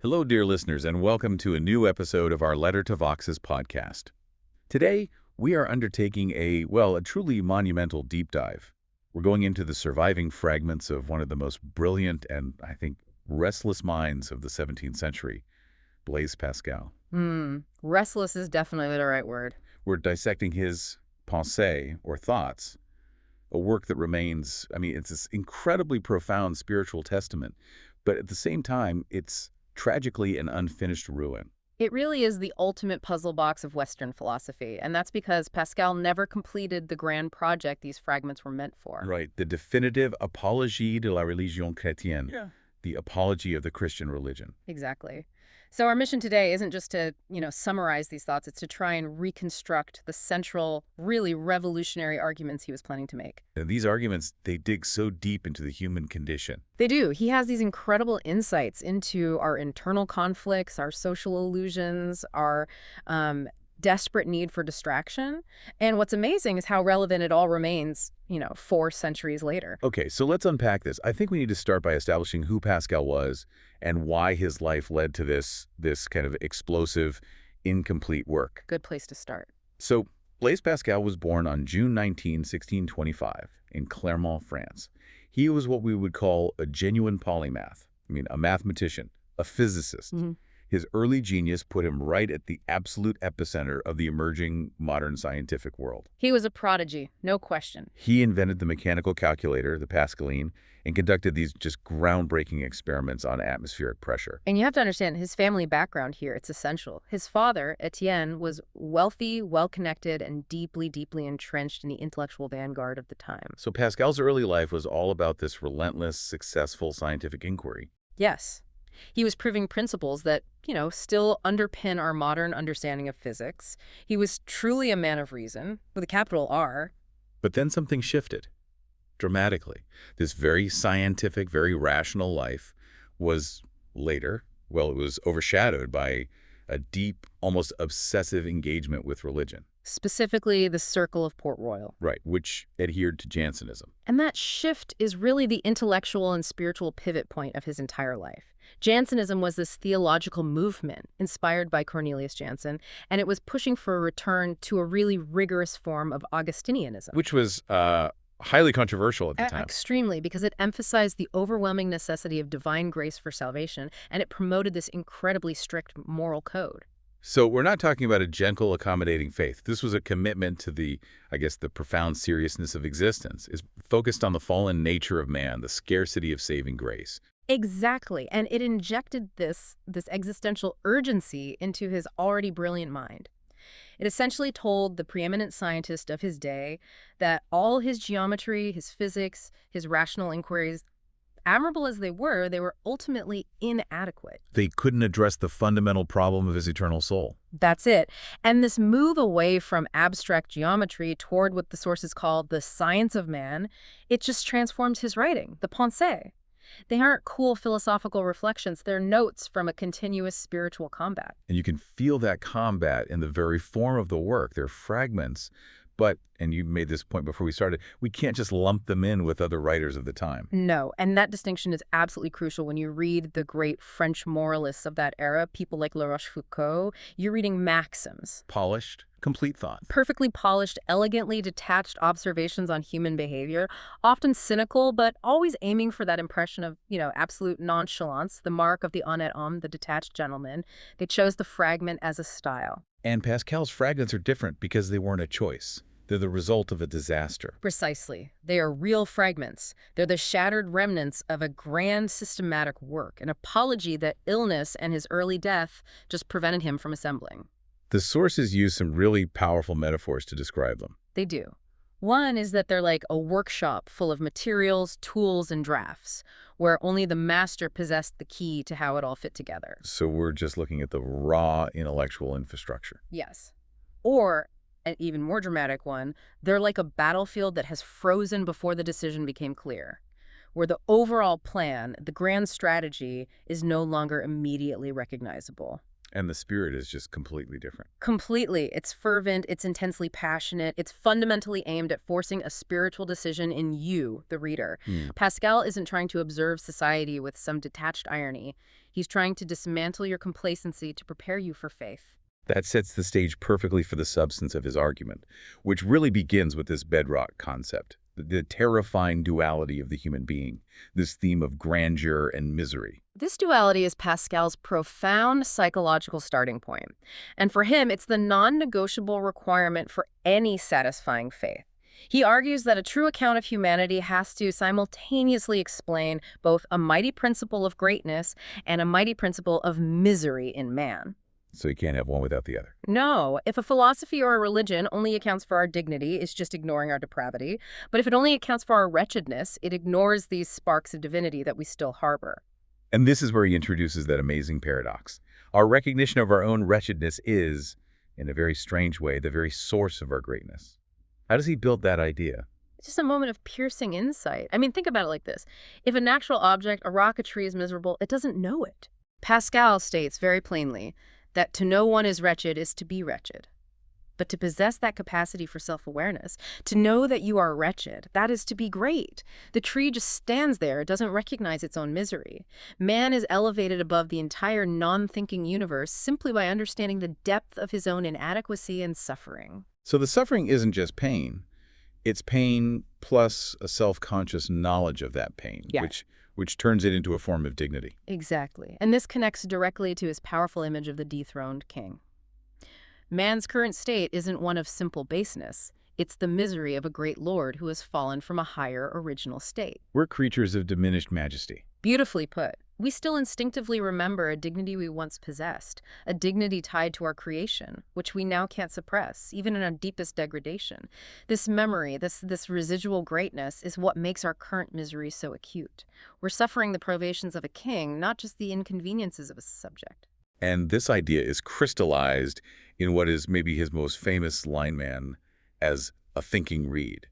Hello, dear listeners, and welcome to a new episode of our Letter to Voxes podcast. Today, we are undertaking a truly monumental deep dive. We're going into the surviving fragments of one of the most brilliant and, I think, restless minds of the 17th century, Blaise Pascal. Restless is definitely the right word. We're dissecting his Pensées, or thoughts, a work that remains, it's this incredibly profound spiritual testament, but at the same time, it's tragically an unfinished ruin. It really is the ultimate puzzle box of Western philosophy, and that's because Pascal never completed the grand project these fragments were meant for. Right, the definitive apologie de la religion chrétienne, the apology of the Christian religion. Exactly. So our mission today isn't just to, summarize these thoughts. It's to try and reconstruct the central, really revolutionary arguments he was planning to make. And these arguments, they dig so deep into the human condition. They do. He has these incredible insights into our internal conflicts, our social illusions, our desperate need for distraction. And what's amazing is how relevant it all remains, 4 centuries later. Okay, so let's unpack this. I think we need to start by establishing who Pascal was and why his life led to this kind of explosive, incomplete work. Good place to start. So Blaise Pascal was born on June 19, 1625, in Clermont, France. He was what we would call a genuine polymath. A mathematician, a physicist. His early genius put him right at the absolute epicenter of the emerging modern scientific world. He was a prodigy, no question. He invented the mechanical calculator, the Pascaline, and conducted these just groundbreaking experiments on atmospheric pressure. And you have to understand his family background here. It's essential. His father, Etienne, was wealthy, well-connected, and deeply, deeply entrenched in the intellectual vanguard of the time. So Pascal's early life was all about this relentless, successful scientific inquiry. Yes. He was proving principles that, still underpin our modern understanding of physics. He was truly a man of reason, with a capital R. But then something shifted, dramatically. This very scientific, very rational life was later, it was overshadowed by a deep, almost obsessive engagement with religion. Specifically, the Circle of Port Royal. Right, which adhered to Jansenism. And that shift is really the intellectual and spiritual pivot point of his entire life. Jansenism was this theological movement inspired by Cornelius Jansen, and it was pushing for a return to a really rigorous form of Augustinianism. Which was highly controversial at the time. Extremely, because it emphasized the overwhelming necessity of divine grace for salvation, and it promoted this incredibly strict moral code. So we're not talking about a gentle, accommodating faith. This was a commitment to the profound seriousness of existence. It's focused on the fallen nature of man, the scarcity of saving grace. Exactly, and it injected this existential urgency into his already brilliant mind. It essentially told the preeminent scientist of his day that all his geometry, his physics, his rational inquiries, admirable as they were ultimately inadequate. They couldn't address the fundamental problem of his eternal soul. That's it. And this move away from abstract geometry toward what the sources call the science of man, it just transformed his writing, the Pensées. They aren't cool philosophical reflections. They're notes from a continuous spiritual combat. And you can feel that combat in the very form of the work. They're fragments. But, and you made this point before we started, we can't just lump them in with other writers of the time. No, and that distinction is absolutely crucial when you read the great French moralists of that era, people like La Rochefoucauld. You're reading maxims. Polished, complete thought. Perfectly polished, elegantly detached observations on human behavior, often cynical, but always aiming for that impression of, absolute nonchalance, the mark of the honnête homme, the detached gentleman. They chose the fragment as a style. And Pascal's fragments are different because they weren't a choice. They're the result of a disaster. Precisely. They are real fragments. They're the shattered remnants of a grand systematic work, an apology that illness and his early death just prevented him from assembling. The sources use some really powerful metaphors to describe them. They do. One is that they're like a workshop full of materials, tools, and drafts, where only the master possessed the key to how it all fit together. So we're just looking at the raw intellectual infrastructure. Yes. Or, an even more dramatic one, they're like a battlefield that has frozen before the decision became clear, where the overall plan, the grand strategy, is no longer immediately recognizable. And the spirit is just completely different. Completely. It's fervent, it's intensely passionate, it's fundamentally aimed at forcing a spiritual decision in you, the reader. Pascal isn't trying to observe society with some detached irony. He's trying to dismantle your complacency to prepare you for faith. That sets the stage perfectly for the substance of his argument, which really begins with this bedrock concept, the terrifying duality of the human being, this theme of grandeur and misery. This duality is Pascal's profound psychological starting point. And for him, it's the non-negotiable requirement for any satisfying faith. He argues that a true account of humanity has to simultaneously explain both a mighty principle of greatness and a mighty principle of misery in man. So you can't have one without the other. No, if a philosophy or a religion only accounts for our dignity, it's just ignoring our depravity. But if it only accounts for our wretchedness, it ignores these sparks of divinity that we still harbor. And this is where he introduces that amazing paradox. Our recognition of our own wretchedness is, in a very strange way, the very source of our greatness. How does he build that idea? It's just a moment of piercing insight. I mean, think about it like this. If a natural object, a rock, a tree, is miserable, it doesn't know it. Pascal states very plainly that to know one is wretched is to be wretched. But to possess that capacity for self-awareness, to know that you are wretched, that is to be great. The tree just stands there. It doesn't recognize its own misery. Man is elevated above the entire non-thinking universe simply by understanding the depth of his own inadequacy and suffering. So the suffering isn't just pain. It's pain plus a self-conscious knowledge of that pain, Yeah. which turns it into a form of dignity. Exactly. And this connects directly to his powerful image of the dethroned king. Man's current state isn't one of simple baseness. It's the misery of a great lord who has fallen from a higher original state. We're creatures of diminished majesty. Beautifully put. We still instinctively remember a dignity we once possessed, a dignity tied to our creation, which we now can't suppress, even in our deepest degradation. This memory, this residual greatness, is what makes our current misery so acute. We're suffering the privations of a king, not just the inconveniences of a subject. And this idea is crystallized in what is maybe his most famous lineman as a thinking reed.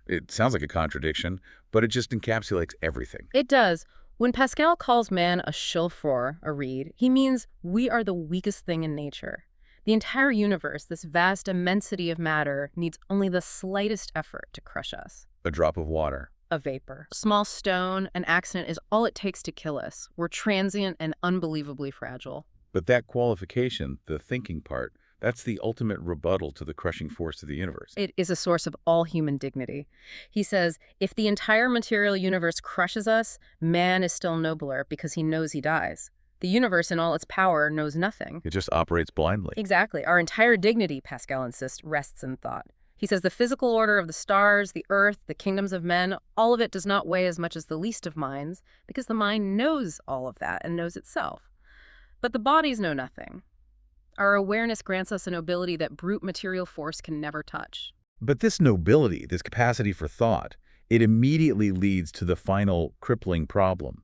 It sounds like a contradiction, but it just encapsulates everything. It does. When Pascal calls man a chauffeur, a reed, he means we are the weakest thing in nature. The entire universe, this vast immensity of matter, needs only the slightest effort to crush us. A drop of water. A vapor. A small stone, an accident is all it takes to kill us. We're transient and unbelievably fragile. But that qualification, the thinking part, that's the ultimate rebuttal to the crushing force of the universe. It is a source of all human dignity. He says, if the entire material universe crushes us, man is still nobler because he knows he dies. The universe in all its power knows nothing. It just operates blindly. Exactly. Our entire dignity, Pascal insists, rests in thought. He says the physical order of the stars, the earth, the kingdoms of men, all of it does not weigh as much as the least of minds because the mind knows all of that and knows itself. But the bodies know nothing. Our awareness grants us a nobility that brute material force can never touch. But this nobility, this capacity for thought, it immediately leads to the final crippling problem,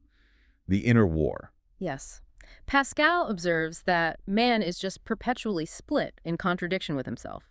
the inner war. Yes. Pascal observes that man is just perpetually split in contradiction with himself.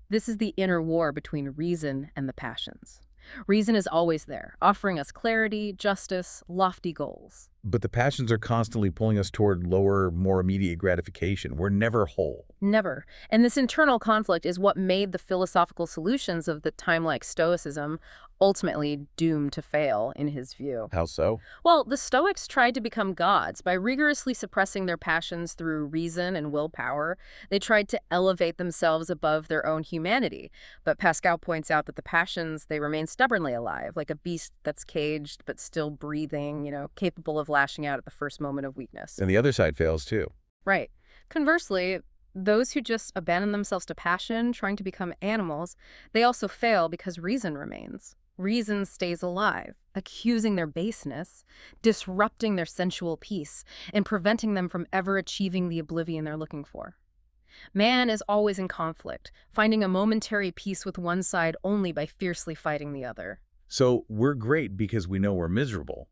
This is the inner war between reason and the passions. Reason is always there, offering us clarity, justice, lofty goals. But the passions are constantly pulling us toward lower, more immediate gratification. We're never whole. Never. And this internal conflict is what made the philosophical solutions of the time like Stoicism ultimately doomed to fail, in his view. How so? Well, the Stoics tried to become gods by rigorously suppressing their passions through reason and willpower. They tried to elevate themselves above their own humanity. But Pascal points out that the passions, they remain stubbornly alive, like a beast that's caged but still breathing, capable of lashing out at the first moment of weakness. And the other side fails too. Right. Conversely, those who just abandon themselves to passion, trying to become animals, they also fail because reason remains. Reason stays alive, accusing their baseness, disrupting their sensual peace, and preventing them from ever achieving the oblivion they're looking for. Man is always in conflict, finding a momentary peace with one side only by fiercely fighting the other. So we're great because we know we're miserable.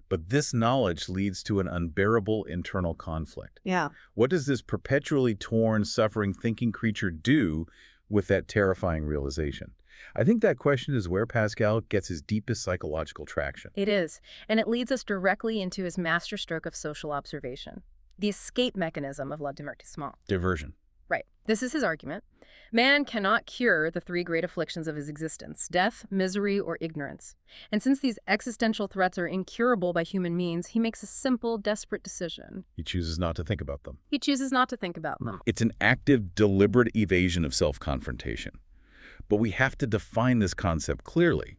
But this knowledge leads to an unbearable internal conflict. Yeah. What does this perpetually torn, suffering, thinking creature do with that terrifying realization? I think that question is where Pascal gets his deepest psychological traction. It is, and it leads us directly into his masterstroke of social observation, the escape mechanism of le divertissement. Diversion. Right. This is his argument. Man cannot cure the three great afflictions of his existence: death, misery, or ignorance. And since these existential threats are incurable by human means, he makes a simple, desperate decision. He chooses not to think about them. He chooses not to think about them. It's an active, deliberate evasion of self-confrontation. But we have to define this concept clearly.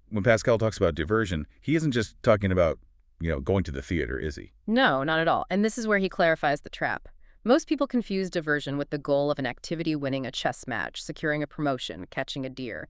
When Pascal talks about diversion, he isn't just talking about, going to the theater, is he? No, not at all. And this is where he clarifies the trap. Most people confuse diversion with the goal of an activity winning a chess match, securing a promotion, catching a deer.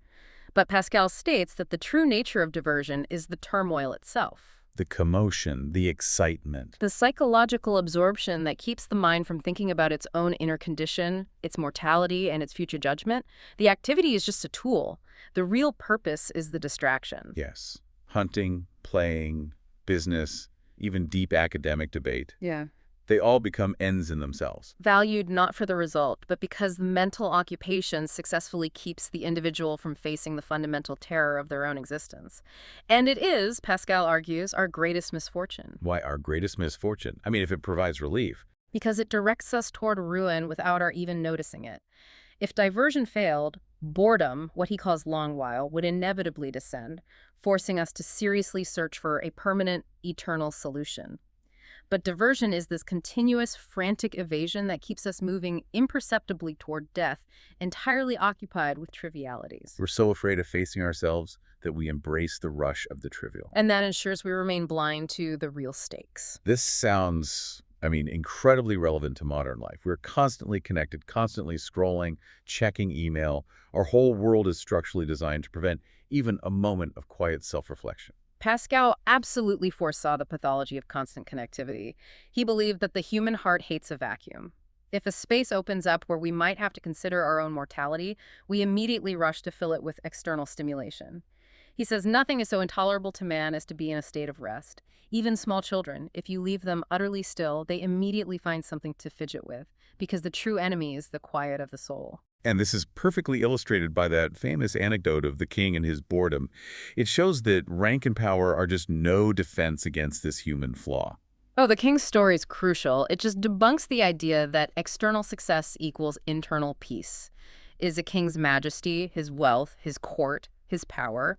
But Pascal states that the true nature of diversion is the turmoil itself. The commotion, the excitement. The psychological absorption that keeps the mind from thinking about its own inner condition, its mortality, and its future judgment. The activity is just a tool. The real purpose is the distraction. Yes. Hunting, playing, business, even deep academic debate. Yeah. They all become ends in themselves. Valued not for the result, but because mental occupation successfully keeps the individual from facing the fundamental terror of their own existence. And it is, Pascal argues, our greatest misfortune. Why our greatest misfortune? I mean, if it provides relief. Because it directs us toward ruin without our even noticing it. If diversion failed, boredom, what he calls long while, would inevitably descend, forcing us to seriously search for a permanent, eternal solution. But diversion is this continuous, frantic evasion that keeps us moving imperceptibly toward death, entirely occupied with trivialities. We're so afraid of facing ourselves that we embrace the rush of the trivial. And that ensures we remain blind to the real stakes. This sounds, incredibly relevant to modern life. We're constantly connected, constantly scrolling, checking email. Our whole world is structurally designed to prevent even a moment of quiet self-reflection. Pascal absolutely foresaw the pathology of constant connectivity. He believed that the human heart hates a vacuum. If a space opens up where we might have to consider our own mortality, we immediately rush to fill it with external stimulation. He says nothing is so intolerable to man as to be in a state of rest. Even small children, if you leave them utterly still, they immediately find something to fidget with, because the true enemy is the quiet of the soul. And this is perfectly illustrated by that famous anecdote of the king and his boredom. It shows that rank and power are just no defense against this human flaw. Oh, the king's story is crucial. It just debunks the idea that external success equals internal peace. Is a king's majesty, his wealth, his court, his power,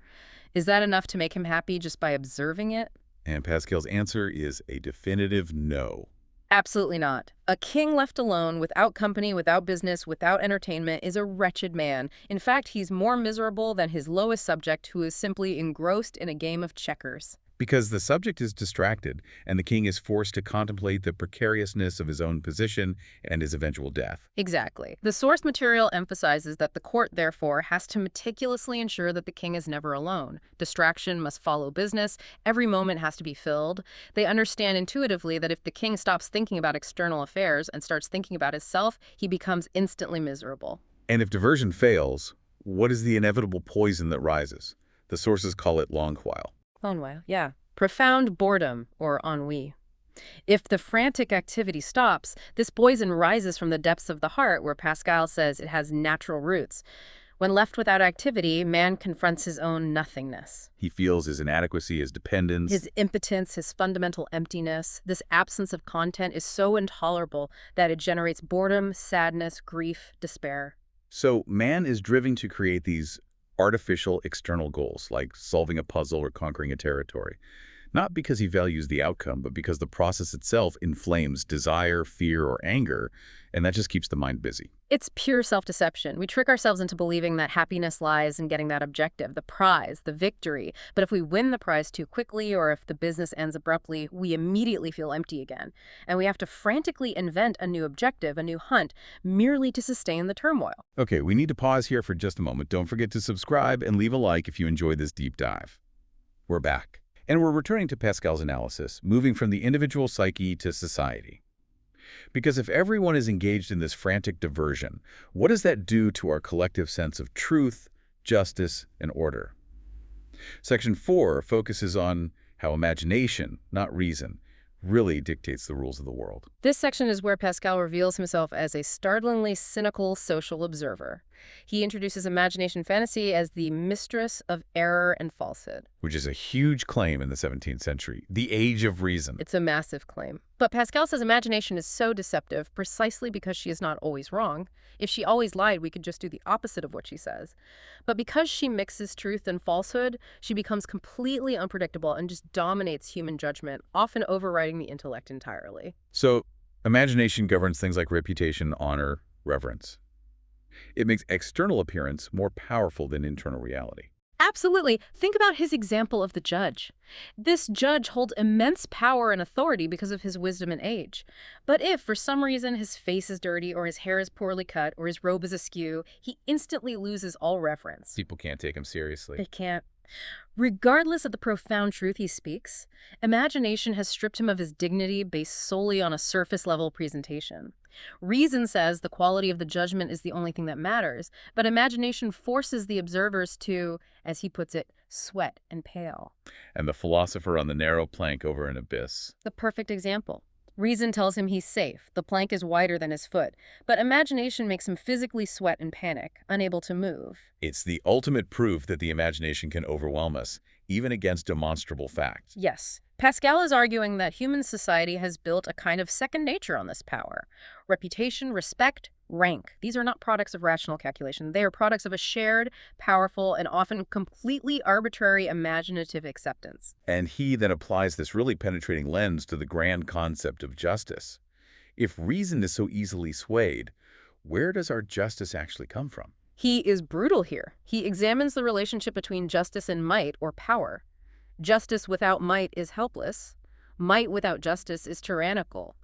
is that enough to make him happy just by observing it? And Pascal's answer is a definitive no. Absolutely not. A king left alone, without company, without business, without entertainment, is a wretched man. In fact, he's more miserable than his lowest subject, who is simply engrossed in a game of checkers. Because the subject is distracted, and the king is forced to contemplate the precariousness of his own position and his eventual death. Exactly. The source material emphasizes that the court, therefore, has to meticulously ensure that the king is never alone. Distraction must follow business. Every moment has to be filled. They understand intuitively that if the king stops thinking about external affairs and starts thinking about himself, he becomes instantly miserable. And if diversion fails, what is the inevitable poison that rises? The sources call it long while. Long while, yeah. Profound boredom, or ennui. If the frantic activity stops, this poison rises from the depths of the heart, where Pascal says it has natural roots. When left without activity, man confronts his own nothingness. He feels his inadequacy, his dependence. His impotence, his fundamental emptiness. This absence of content is so intolerable that it generates boredom, sadness, grief, despair. So man is driven to create these artificial external goals, like solving a puzzle or conquering a territory. Not because he values the outcome, but because the process itself inflames desire, fear, or anger, and that just keeps the mind busy. It's pure self-deception. We trick ourselves into believing that happiness lies in getting that objective, the prize, the victory. But if we win the prize too quickly, or if the business ends abruptly, we immediately feel empty again. And we have to frantically invent a new objective, a new hunt, merely to sustain the turmoil. Okay, we need to pause here for just a moment. Don't forget to subscribe and leave a like if you enjoyed this deep dive. We're back. And we're returning to Pascal's analysis, moving from the individual psyche to society. Because if everyone is engaged in this frantic diversion, what does that do to our collective sense of truth, justice, and order? Section 4 focuses on how imagination, not reason, really dictates the rules of the world. This section is where Pascal reveals himself as a startlingly cynical social observer. He introduces imagination fantasy as the mistress of error and falsehood. Which is a huge claim in the 17th century, the age of reason. It's a massive claim. But Pascal says imagination is so deceptive precisely because she is not always wrong. If she always lied, we could just do the opposite of what she says. But because she mixes truth and falsehood, she becomes completely unpredictable and just dominates human judgment, often overriding the intellect entirely. So, imagination governs things like reputation, honor, reverence. It makes external appearance more powerful than internal reality. Absolutely. Think about his example of the judge. This judge holds immense power and authority because of his wisdom and age. But if, for some reason, his face is dirty or his hair is poorly cut or his robe is askew, he instantly loses all reverence. People can't take him seriously. They can't. Regardless of the profound truth he speaks, imagination has stripped him of his dignity based solely on a surface-level presentation. Reason says the quality of the judgment is the only thing that matters, but imagination forces the observers to, as he puts it, sweat and pale. And the philosopher on the narrow plank over an abyss. The perfect example. Reason tells him he's safe, the plank is wider than his foot, but imagination makes him physically sweat and panic, unable to move. It's the ultimate proof that the imagination can overwhelm us, even against demonstrable facts. Yes. Pascal is arguing that human society has built a kind of second nature on this power. Reputation, respect, rank. These are not products of rational calculation. They are products of a shared, powerful, and often completely arbitrary imaginative acceptance. And he then applies this really penetrating lens to the grand concept of justice. If reason is so easily swayed, where does our justice actually come from? He is brutal here. He examines the relationship between justice and might, or power. Justice without might is helpless. Might without justice is tyrannical.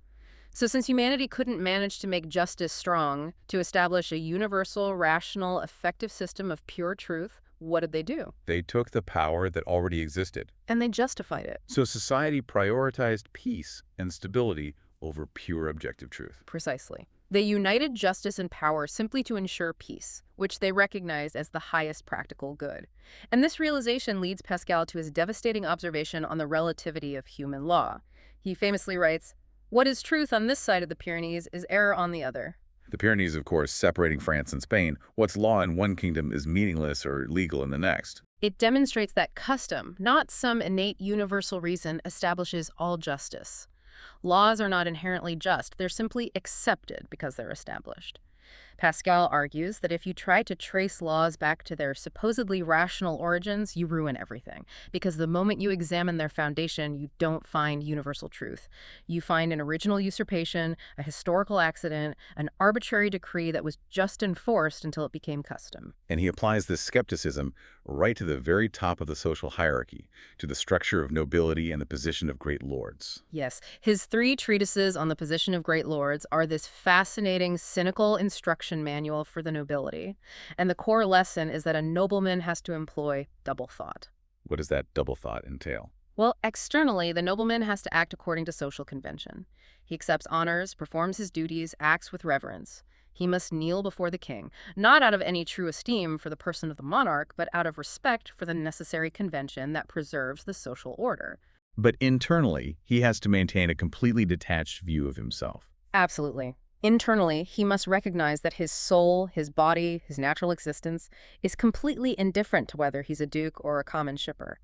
So since humanity couldn't manage to make justice strong, to establish a universal, rational, effective system of pure truth, what did they do? They took the power that already existed. And they justified it. So society prioritized peace and stability over pure objective truth. Precisely. They united justice and power simply to ensure peace, which they recognized as the highest practical good. And this realization leads Pascal to his devastating observation on the relativity of human law. He famously writes, "What is truth on this side of the Pyrenees is error on the other." The Pyrenees, of course, separating France and Spain. What's law in one kingdom is meaningless or legal in the next. It demonstrates that custom, not some innate universal reason, establishes all justice. Laws are not inherently just, they're simply accepted because they're established. Pascal argues that if you try to trace laws back to their supposedly rational origins, you ruin everything. Because the moment you examine their foundation, you don't find universal truth. You find an original usurpation, a historical accident, an arbitrary decree that was just enforced until it became custom. And he applies this skepticism right to the very top of the social hierarchy, to the structure of nobility and the position of great lords. Yes, his 3 treatises on the position of great lords are this fascinating, cynical instruction manual for the nobility. And the core lesson is that a nobleman has to employ double thought. What does that double thought entail? Well, externally, the nobleman has to act according to social convention. He accepts honors, performs his duties, acts with reverence. He must kneel before the king, not out of any true esteem for the person of the monarch, but out of respect for the necessary convention that preserves the social order. But internally, he has to maintain a completely detached view of himself. Absolutely. Internally, he must recognize that his soul, his body, his natural existence is completely indifferent to whether he's a duke or a common shipper.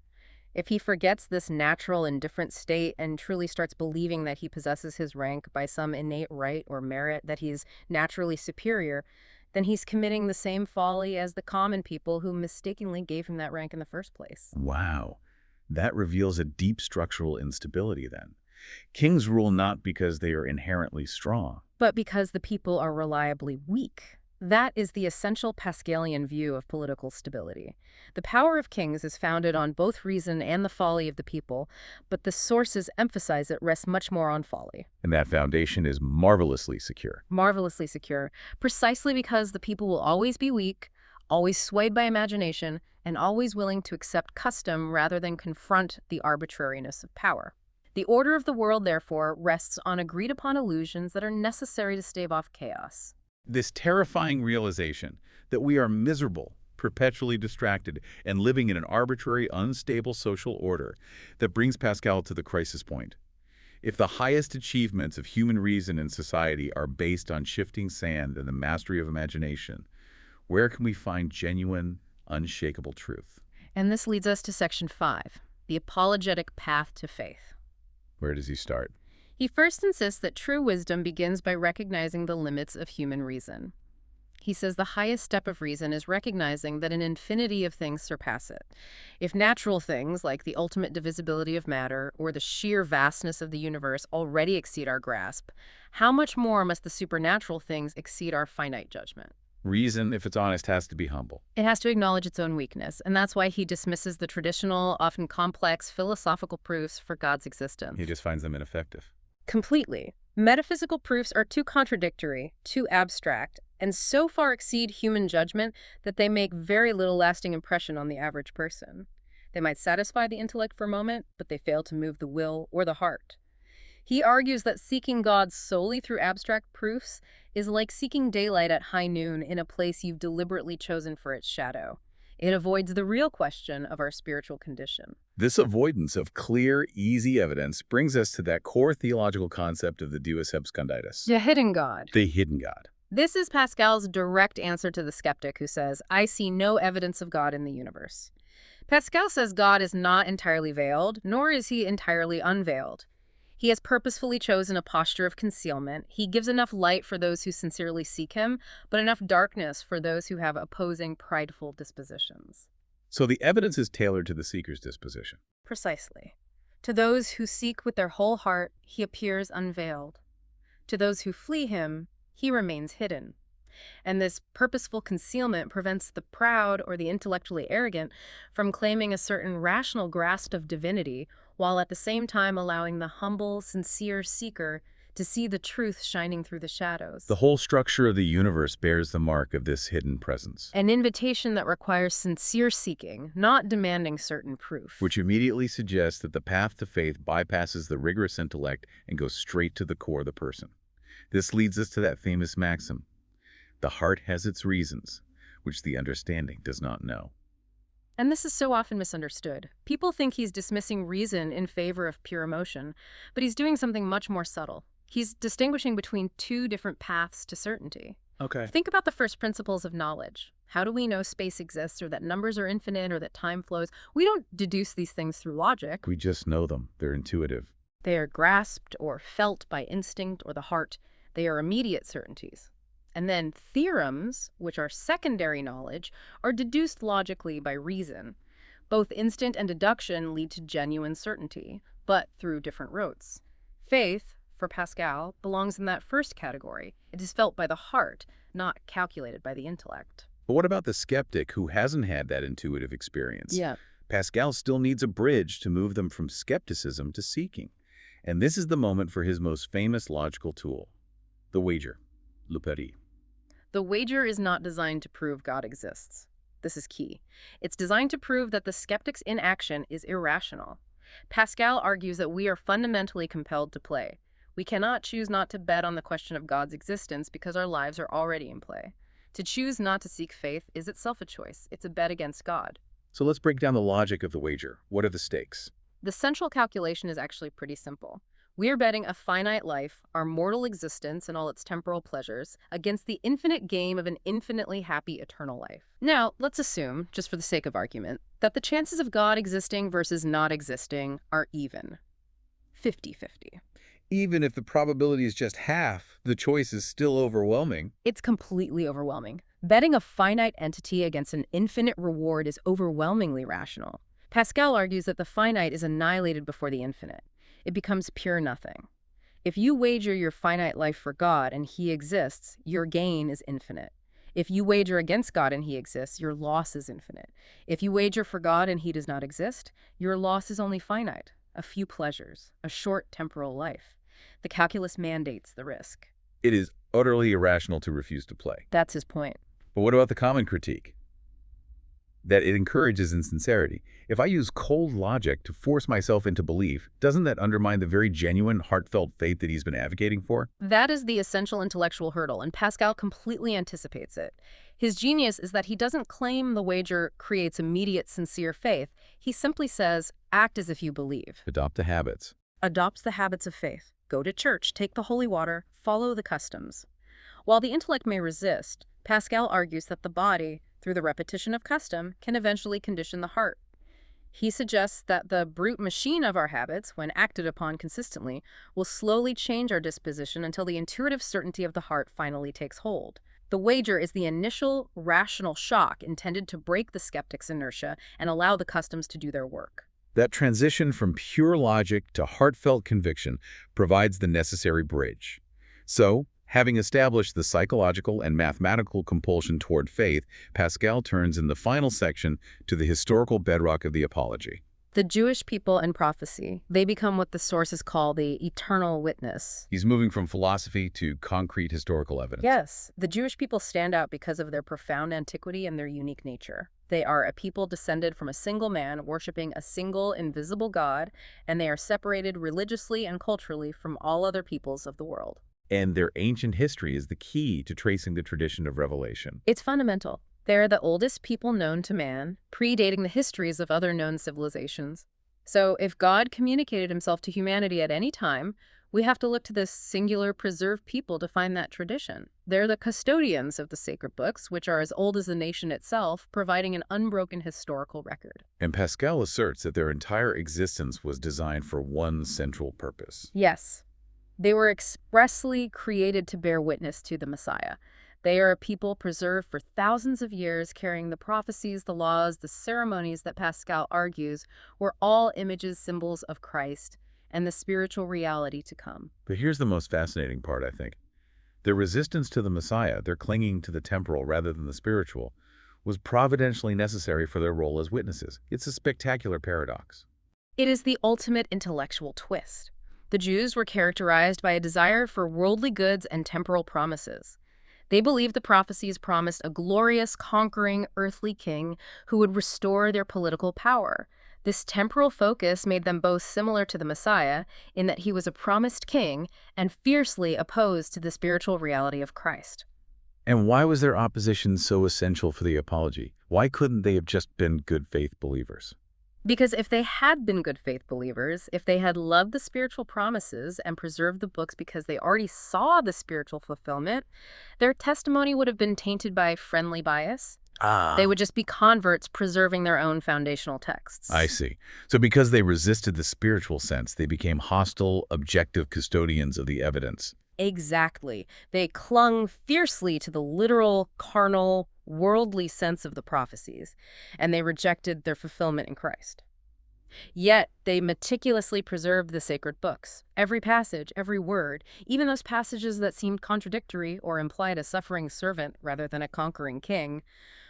If he forgets this natural indifferent state and truly starts believing that he possesses his rank by some innate right or merit, that he's naturally superior, then he's committing the same folly as the common people who mistakenly gave him that rank in the first place. Wow. That reveals a deep structural instability then. Kings rule not because they are inherently strong, but because the people are reliably weak. That is the essential Pascalian view of political stability. The power of kings is founded on both reason and the folly of the people, but the sources emphasize it rests much more on folly. And that foundation is marvelously secure. Marvelously secure, precisely because the people will always be weak, always swayed by imagination, and always willing to accept custom rather than confront the arbitrariness of power. The order of the world, therefore, rests on agreed-upon illusions that are necessary to stave off chaos. This terrifying realization that we are miserable, perpetually distracted, and living in an arbitrary, unstable social order that brings Pascal to the crisis point. If the highest achievements of human reason and society are based on shifting sand and the mastery of imagination, Where can we find genuine, unshakable truth? And this leads us to Section 5, the apologetic path to faith. Where does he start? He first insists that true wisdom begins by recognizing the limits of human reason. He says the highest step of reason is recognizing that an infinity of things surpass it. If natural things, like the ultimate divisibility of matter or the sheer vastness of the universe, already exceed our grasp, how much more must the supernatural things exceed our finite judgment? Reason, if it's honest, has to be humble. It has to acknowledge its own weakness, and that's why he dismisses the traditional, often complex, philosophical proofs for God's existence. He just finds them ineffective. Completely. Metaphysical proofs are too contradictory, too abstract, and so far exceed human judgment that they make very little lasting impression on the average person. They might satisfy the intellect for a moment, but they fail to move the will or the heart. He argues that seeking God solely through abstract proofs is like seeking daylight at high noon in a place you've deliberately chosen for its shadow. It avoids the real question of our spiritual condition. This avoidance of clear, easy evidence brings us to that core theological concept of the Deus absconditus, The hidden God. the hidden God. This is Pascal's direct answer to the skeptic who says, I see no evidence of God in the universe. Pascal says God is not entirely veiled, nor is he entirely unveiled. He has purposefully chosen a posture of concealment. He gives enough light for those who sincerely seek him, but enough darkness for those who have opposing, prideful dispositions. So the evidence is tailored to the seeker's disposition. Precisely. To those who seek with their whole heart, he appears unveiled. To those who flee him, he remains hidden. And this purposeful concealment prevents the proud or the intellectually arrogant from claiming a certain rational grasp of divinity, while at the same time allowing the humble, sincere seeker to see the truth shining through the shadows. The whole structure of the universe bears the mark of this hidden presence, An invitation that requires sincere seeking, not demanding certain proof. which immediately suggests that the path to faith bypasses the rigorous intellect and goes straight to the core of the person. This leads us to that famous maxim, the heart has its reasons, which the understanding does not know. And this is so often misunderstood. People think he's dismissing reason in favor of pure emotion, but he's doing something much more subtle. He's distinguishing between two different paths to certainty. Okay. Think about the first principles of knowledge. How do we know space exists, or that numbers are infinite, or that time flows? We don't deduce these things through logic. We just know them. They're intuitive. They are grasped or felt by instinct or the heart. They are immediate certainties. And then theorems, which are secondary knowledge, are deduced logically by reason. Both instinct and deduction lead to genuine certainty, but through different routes. Faith, for Pascal, belongs in that first category. It is felt by the heart, not calculated by the intellect. But what about the skeptic who hasn't had that intuitive experience? Yeah. Pascal still needs a bridge to move them from skepticism to seeking. And this is the moment for his most famous logical tool, the wager, le pari. The wager is not designed to prove God exists. This is key. It's designed to prove that the skeptic's inaction is irrational. Pascal argues that we are fundamentally compelled to play. We cannot choose not to bet on the question of God's existence because our lives are already in play. To choose not to seek faith is itself a choice. It's a bet against God. So let's break down the logic of the wager. What are the stakes? The central calculation is actually pretty simple. We are betting a finite life, our mortal existence and all its temporal pleasures, against the infinite game of an infinitely happy eternal life. Now, let's assume, just for the sake of argument, that the chances of God existing versus not existing are even. 50-50. Even if the probability is just half, the choice is still overwhelming. It's completely overwhelming. Betting a finite entity against an infinite reward is overwhelmingly rational. Pascal argues that the finite is annihilated before the infinite. It becomes pure nothing. If you wager your finite life for God and he exists, your gain is infinite. If you wager against God and he exists, your loss is infinite. If you wager for God and he does not exist, your loss is only finite, a few pleasures, a short temporal life. The calculus mandates the risk. It is utterly irrational to refuse to play. That's his point. But what about the common critique? That it encourages insincerity. If I use cold logic to force myself into belief, doesn't that undermine the very genuine, heartfelt faith that he's been advocating for? That is the essential intellectual hurdle, and Pascal completely anticipates it. His genius is that he doesn't claim the wager creates immediate, sincere faith. He simply says, act as if you believe. Adopt the habits. Adopts the habits of faith. Go to church, take the holy water, follow the customs. While the intellect may resist, Pascal argues that the body, through the repetition of custom, can eventually condition the heart. He suggests that the brute machine of our habits, when acted upon consistently, will slowly change our disposition until the intuitive certainty of the heart finally takes hold. The wager is the initial rational shock intended to break the skeptic's inertia and allow the customs to do their work. That transition from pure logic to heartfelt conviction provides the necessary bridge. So, having established the psychological and mathematical compulsion toward faith, Pascal turns in the final section to the historical bedrock of the apology. The Jewish people and prophecy, they become what the sources call the eternal witness. He's moving from philosophy to concrete historical evidence. Yes, the Jewish people stand out because of their profound antiquity and their unique nature. They are a people descended from a single man worshiping a single invisible God, and they are separated religiously and culturally from all other peoples of the world. And their ancient history is the key to tracing the tradition of revelation. It's fundamental. They're the oldest people known to man, predating the histories of other known civilizations. So if God communicated himself to humanity at any time, we have to look to this singular preserved people to find that tradition. They're the custodians of the sacred books, which are as old as the nation itself, providing an unbroken historical record. And Pascal asserts that their entire existence was designed for one central purpose. Yes, they were expressly created to bear witness to the Messiah. They are a people preserved for thousands of years, carrying the prophecies, the laws, the ceremonies that Pascal argues were all images, symbols of Christ and the spiritual reality to come. But here's the most fascinating part, I think. Their resistance to the Messiah, their clinging to the temporal rather than the spiritual, was providentially necessary for their role as witnesses. It's a spectacular paradox. It is the ultimate intellectual twist. The Jews were characterized by a desire for worldly goods and temporal promises. They believed the prophecies promised a glorious, conquering, earthly king who would restore their political power. This temporal focus made them both similar to the Messiah in that he was a promised king and fiercely opposed to the spiritual reality of Christ. And why was their opposition so essential for the apology? Why couldn't they have just been good faith believers? Because if they had been good faith believers, if they had loved the spiritual promises and preserved the books because they already saw the spiritual fulfillment, their testimony would have been tainted by friendly bias. They would just be converts preserving their own foundational texts. I see. So because they resisted the spiritual sense, they became hostile, objective custodians of the evidence. Exactly. They clung fiercely to the literal, carnal, worldly sense of the prophecies, and they rejected their fulfillment in Christ. Yet, they meticulously preserved the sacred books. Every passage, every word, even those passages that seemed contradictory or implied a suffering servant rather than a conquering king.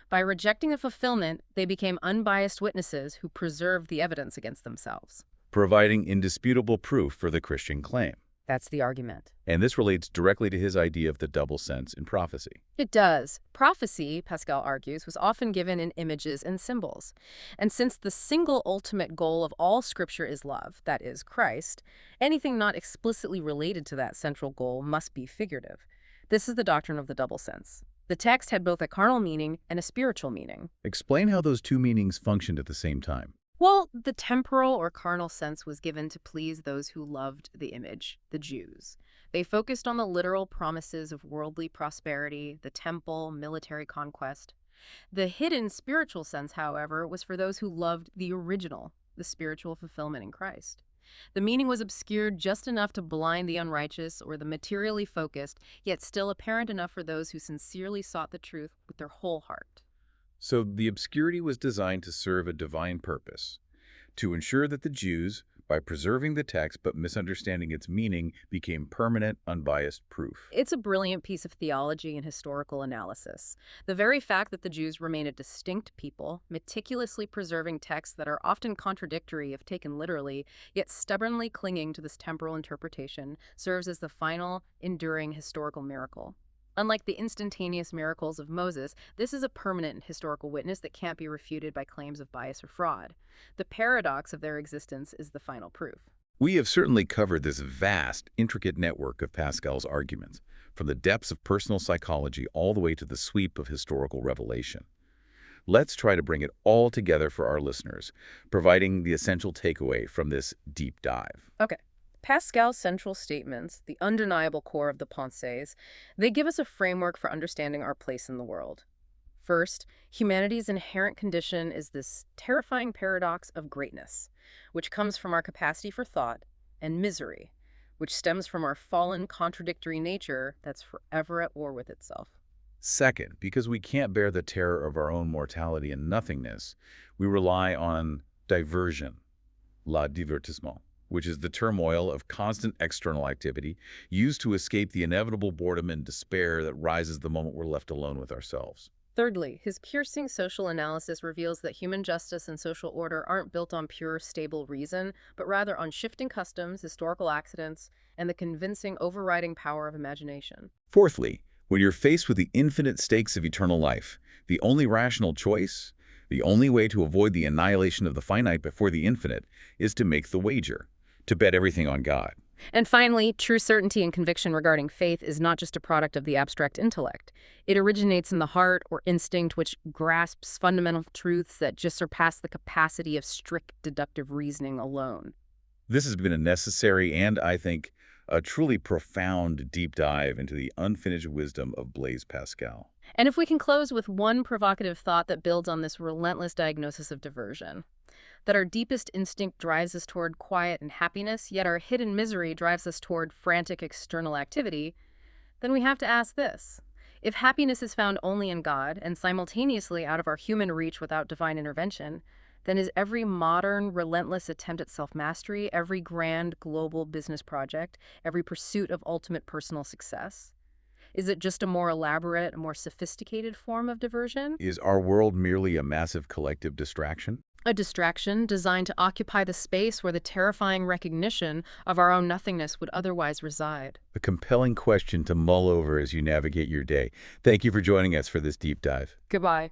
By rejecting the fulfillment, they became unbiased witnesses who preserved the evidence against themselves. Providing indisputable proof for the Christian claim. That's the argument. And this relates directly to his idea of the double sense in prophecy. It does. Prophecy, Pascal argues, was often given in images and symbols. And since the single ultimate goal of all Scripture is love, that is, Christ, anything not explicitly related to that central goal must be figurative. This is the doctrine of the double sense. The text had both a carnal meaning and a spiritual meaning. Explain how those two meanings functioned at the same time. Well, the temporal or carnal sense was given to please those who loved the image, the Jews. They focused on the literal promises of worldly prosperity, the temple, military conquest. The hidden spiritual sense, however, was for those who loved the original, the spiritual fulfillment in Christ. The meaning was obscured just enough to blind the unrighteous or the materially focused, yet still apparent enough for those who sincerely sought the truth with their whole heart. So the obscurity was designed to serve a divine purpose, to ensure that the Jews, by preserving the text but misunderstanding its meaning, became permanent, unbiased proof. It's a brilliant piece of theology and historical analysis. The very fact that the Jews remain a distinct people, meticulously preserving texts that are often contradictory if taken literally, yet stubbornly clinging to this temporal interpretation, serves as the final, enduring historical miracle. Unlike the instantaneous miracles of Moses, this is a permanent historical witness that can't be refuted by claims of bias or fraud. The paradox of their existence is the final proof. We have certainly covered this vast, intricate network of Pascal's arguments, from the depths of personal psychology all the way to the sweep of historical revelation. Let's try to bring it all together for our listeners, providing the essential takeaway from this deep dive. Okay. Pascal's central statements, the undeniable core of the Pensées, they give us a framework for understanding our place in the world. First, humanity's inherent condition is this terrifying paradox of greatness, which comes from our capacity for thought, and misery, which stems from our fallen, contradictory nature that's forever at war with itself. Second, because we can't bear the terror of our own mortality and nothingness, we rely on diversion, la divertissement, which is the turmoil of constant external activity used to escape the inevitable boredom and despair that rises the moment we're left alone with ourselves. Thirdly, his piercing social analysis reveals that human justice and social order aren't built on pure, stable reason, but rather on shifting customs, historical accidents, and the convincing, overriding power of imagination. Fourthly, when you're faced with the infinite stakes of eternal life, the only rational choice, the only way to avoid the annihilation of the finite before the infinite, is to make the wager, to bet everything on God. And finally, true certainty and conviction regarding faith is not just a product of the abstract intellect. It originates in the heart or instinct, which grasps fundamental truths that just surpass the capacity of strict deductive reasoning alone. This has been a necessary and, I think, a truly profound deep dive into the unfinished wisdom of Blaise Pascal. And if we can close with one provocative thought that builds on this relentless diagnosis of diversion, that our deepest instinct drives us toward quiet and happiness, yet our hidden misery drives us toward frantic external activity, then we have to ask this. If happiness is found only in God and simultaneously out of our human reach without divine intervention, then is every modern, relentless attempt at self-mastery, every grand global business project, every pursuit of ultimate personal success, is it just a more elaborate, more sophisticated form of diversion? Is our world merely a massive collective distraction? A distraction designed to occupy the space where the terrifying recognition of our own nothingness would otherwise reside. A compelling question to mull over as you navigate your day. Thank you for joining us for this deep dive. Goodbye.